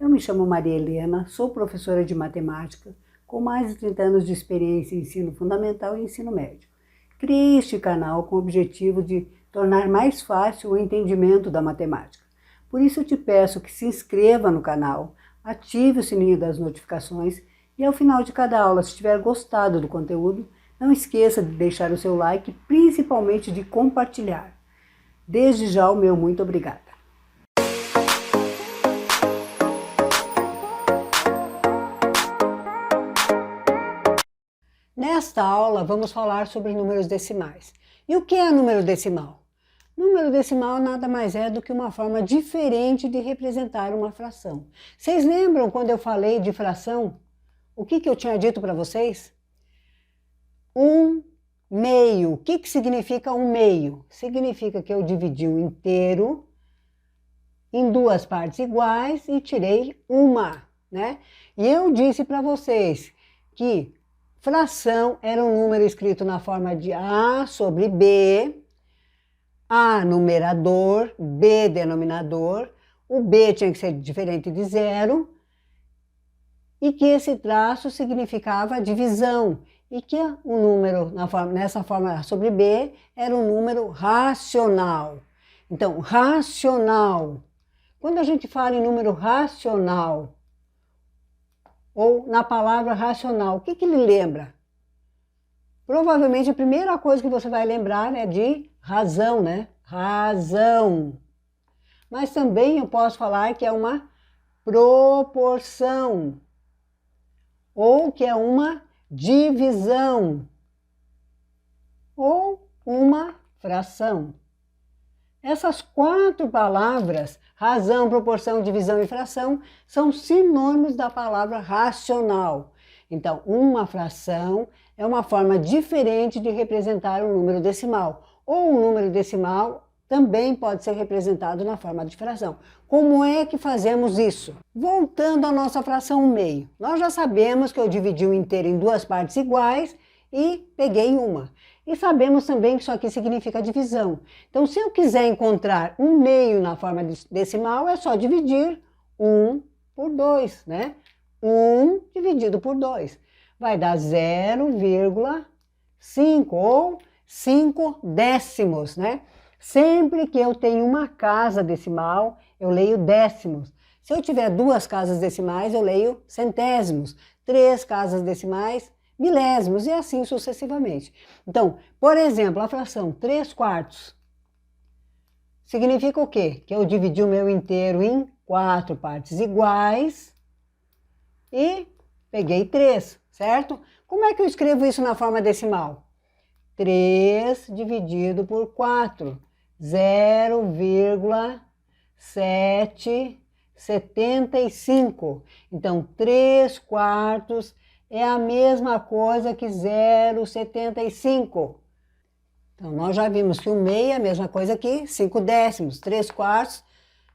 Eu me chamo Maria Helena, sou professora de matemática, com mais de 30 anos de experiência em ensino fundamental e ensino médio. Criei este canal com o objetivo de tornar mais fácil o entendimento da matemática. Por isso eu te peço que se inscreva no canal, ative o sininho das notificações e ao final de cada aula, se tiver gostado do conteúdo, não esqueça de deixar o seu like e principalmente de compartilhar. Desde já o meu muito obrigada. Nesta aula vamos falar sobre números decimais. E o que é número decimal? Número decimal nada mais é do que uma forma diferente de representar uma fração. Vocês lembram quando eu falei de fração? O que eu tinha dito para vocês? Um meio. O que significa um meio? Significa que eu dividi o inteiro em duas partes iguais e tirei uma, né? E eu disse para vocês que fração era um número escrito na forma de A sobre B, A numerador, B denominador, o B tinha que ser diferente de zero, e que esse traço significava divisão, e que o número nessa forma A sobre B era um número racional. Então, racional. Quando a gente fala em número racional, ou na palavra racional, o que ele lembra? Provavelmente a primeira coisa que você vai lembrar é de razão, né? Razão. Mas também eu posso falar que é uma proporção, ou que é uma divisão, ou uma fração. Essas quatro palavras, razão, proporção, divisão e fração, são sinônimos da palavra racional. Então, uma fração é uma forma diferente de representar um número decimal. Ou um número decimal também pode ser representado na forma de fração. Como é que fazemos isso? Voltando à nossa fração meio. Nós já sabemos que eu dividi o inteiro em duas partes iguais e peguei uma. E sabemos também que isso aqui significa divisão. Então, se eu quiser encontrar um meio na forma decimal, é só dividir 1 por 2, né? 1 dividido por 2 vai dar 0,5 ou 5 décimos, né? Sempre que eu tenho uma casa decimal, eu leio décimos. Se eu tiver duas casas decimais, eu leio centésimos. Três casas decimais, milésimos, e assim sucessivamente. Então, por exemplo, a fração 3/4 significa o quê? Que eu dividi o meu inteiro em 4 partes iguais e peguei 3, certo? Como é que eu escrevo isso na forma decimal? 3 dividido por 4, 0,775. Então, 3/4 é a mesma coisa que 0,75. Então, nós já vimos que o meio é a mesma coisa que 5 décimos, 3/4,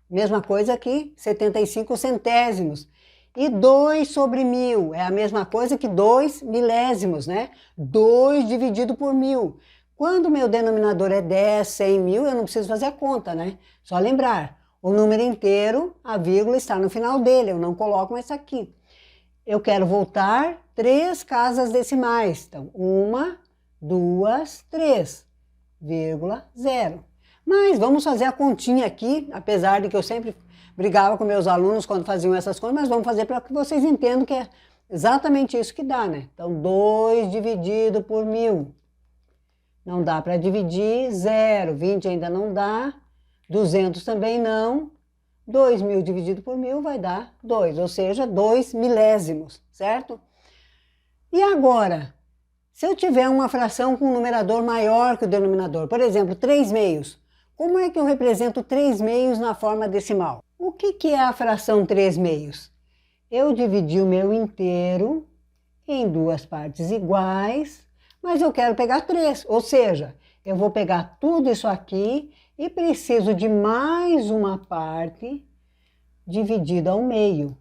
mesma coisa que 75 centésimos. E 2 sobre 1000 é a mesma coisa que 2 milésimos, né? 2 dividido por 1000. Quando o meu denominador é 10, 100, 1000, eu não preciso fazer a conta, né? Só lembrar, o número inteiro, a vírgula está no final dele, eu não coloco mais aqui. Eu quero voltar 3 casas decimais. Então, 1, 2, 3, 0. Mas vamos fazer a continha aqui, apesar de que eu sempre brigava com meus alunos quando faziam essas contas, mas vamos fazer para que vocês entendam que é exatamente isso que dá, né? Então, 2 dividido por 1000. Não dá para dividir, 0. 20 ainda não dá, 200 também não. 2000 dividido por 1000 vai dar 2, ou seja, 2 milésimos, certo? E agora, se eu tiver uma fração com um numerador maior que o denominador, por exemplo, 3 meios, como é que eu represento 3 meios na forma decimal? O que é a fração 3 meios? Eu dividi o meu inteiro em duas partes iguais, mas eu quero pegar 3, ou seja, eu vou pegar tudo isso aqui e preciso de mais uma parte dividida ao meio.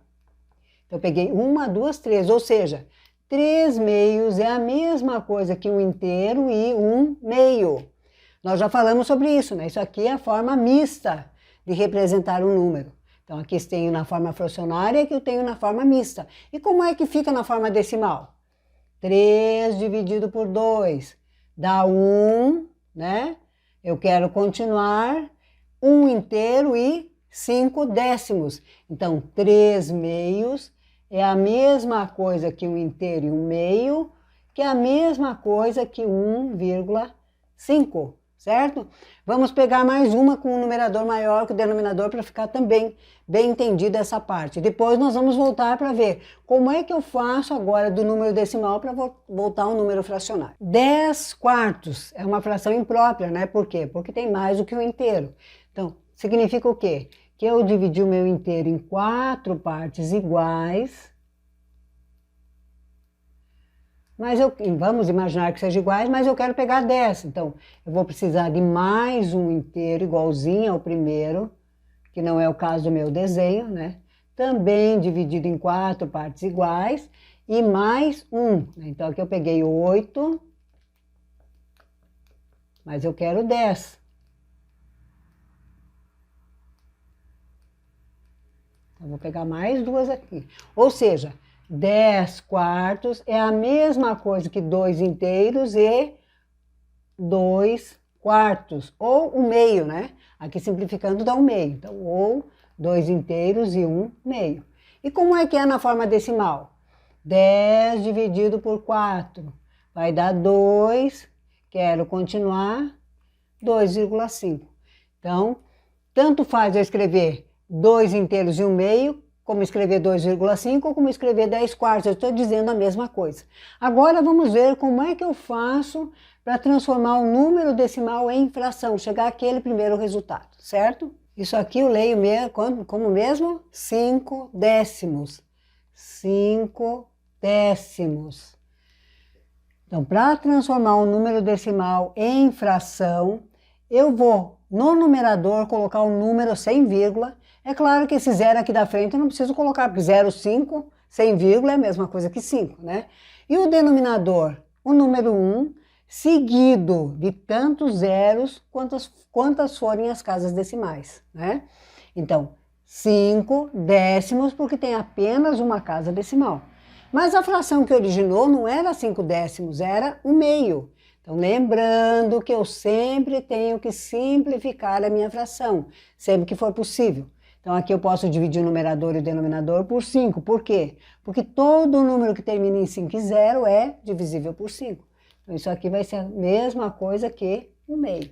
Eu peguei 1, 2, 3, ou seja, 3 meios é a mesma coisa que um inteiro e um meio. Nós já falamos sobre isso, né? Isso aqui é a forma mista de representar um número. Então, aqui tenho na forma fracionária e aqui eu tenho na forma mista. E como é que fica na forma decimal? 3 dividido por 2 dá 1, né? Eu quero continuar 1 inteiro e 5 décimos. Então, 3 meios é a mesma coisa que 1 inteiro e 1 meio, que é a mesma coisa que 1,5, certo? Vamos pegar mais uma com um numerador maior que o denominador para ficar também bem entendida essa parte. Depois nós vamos voltar para ver como é que eu faço agora do número decimal para voltar ao número fracionário. 10 quartos é uma fração imprópria, né? Por quê? Porque tem mais do que um inteiro. Então, significa o quê? Que eu dividi o meu inteiro em 4 partes iguais. Mas vamos imaginar que sejam iguais, mas eu quero pegar 10. Então, eu vou precisar de mais um inteiro igualzinho ao primeiro, que não é o caso do meu desenho, né? Também dividido em 4 partes iguais, e mais um. Então, aqui eu peguei 8, mas eu quero 10. Então, vou pegar mais duas aqui. Ou seja, 10 quartos é a mesma coisa que 2 inteiros e 2 quartos, ou 1 meio, né? Aqui simplificando dá 1 meio. Então, ou 2 inteiros e 1 meio. E como é que é na forma decimal? 10 dividido por 4 vai dar 2, quero continuar, 2,5. Então, tanto faz eu escrever 2 inteiros e 1 meio, como escrever 2,5 ou como escrever 10 quartos, eu estou dizendo a mesma coisa. Agora vamos ver como é que eu faço para transformar o número decimal em fração, chegar àquele primeiro resultado, certo? Isso aqui eu leio como mesmo? 5 décimos. 5 décimos. Então, para transformar o número decimal em fração, eu vou no numerador colocar o número sem vírgula. É claro que esse zero aqui da frente eu não preciso colocar, porque 0,5 sem vírgula é a mesma coisa que 5, né? E o denominador, o número 1, seguido de tantos zeros quantas forem as casas decimais, né? Então, 5 décimos, porque tem apenas uma casa decimal. Mas a fração que originou não era 5 décimos, era 1 meio. Então, lembrando que eu sempre tenho que simplificar a minha fração, sempre que for possível. Então, aqui eu posso dividir o numerador e o denominador por 5. Por quê? Porque todo número que termina em 5 e 0 é divisível por 5. Então, isso aqui vai ser a mesma coisa que 1 meio.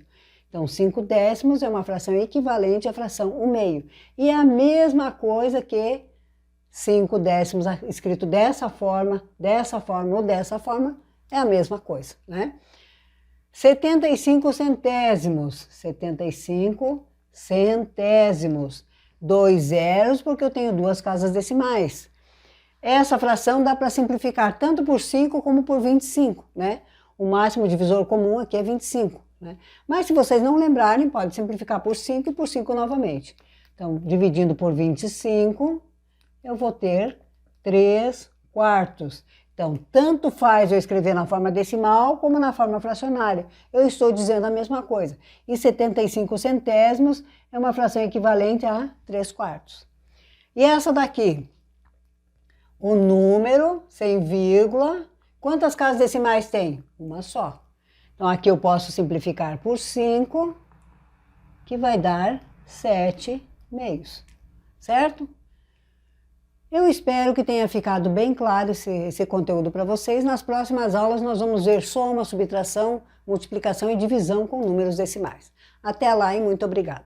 Então, 5 décimos é uma fração equivalente à fração 1 meio. E é a mesma coisa que 5 décimos escrito dessa forma ou dessa forma, é a mesma coisa, né? 75 centésimos. 75 centésimos. 2 zeros, porque eu tenho 2 casas decimais. Essa fração dá para simplificar tanto por 5 como por 25, né? O máximo divisor comum aqui é 25, né? Mas se vocês não lembrarem, pode simplificar por 5 e por 5 novamente. Então, dividindo por 25, eu vou ter 3 quartos. Então, tanto faz eu escrever na forma decimal como na forma fracionária. Eu estou dizendo a mesma coisa. E 75 centésimos é uma fração equivalente a 3 quartos. E essa daqui? O número, sem vírgula. Quantas casas decimais tem? Uma só. Então, aqui eu posso simplificar por 5, que vai dar 7 meios. Certo? Eu espero que tenha ficado bem claro esse conteúdo para vocês. Nas próximas aulas nós vamos ver soma, subtração, multiplicação e divisão com números decimais. Até lá e muito obrigada!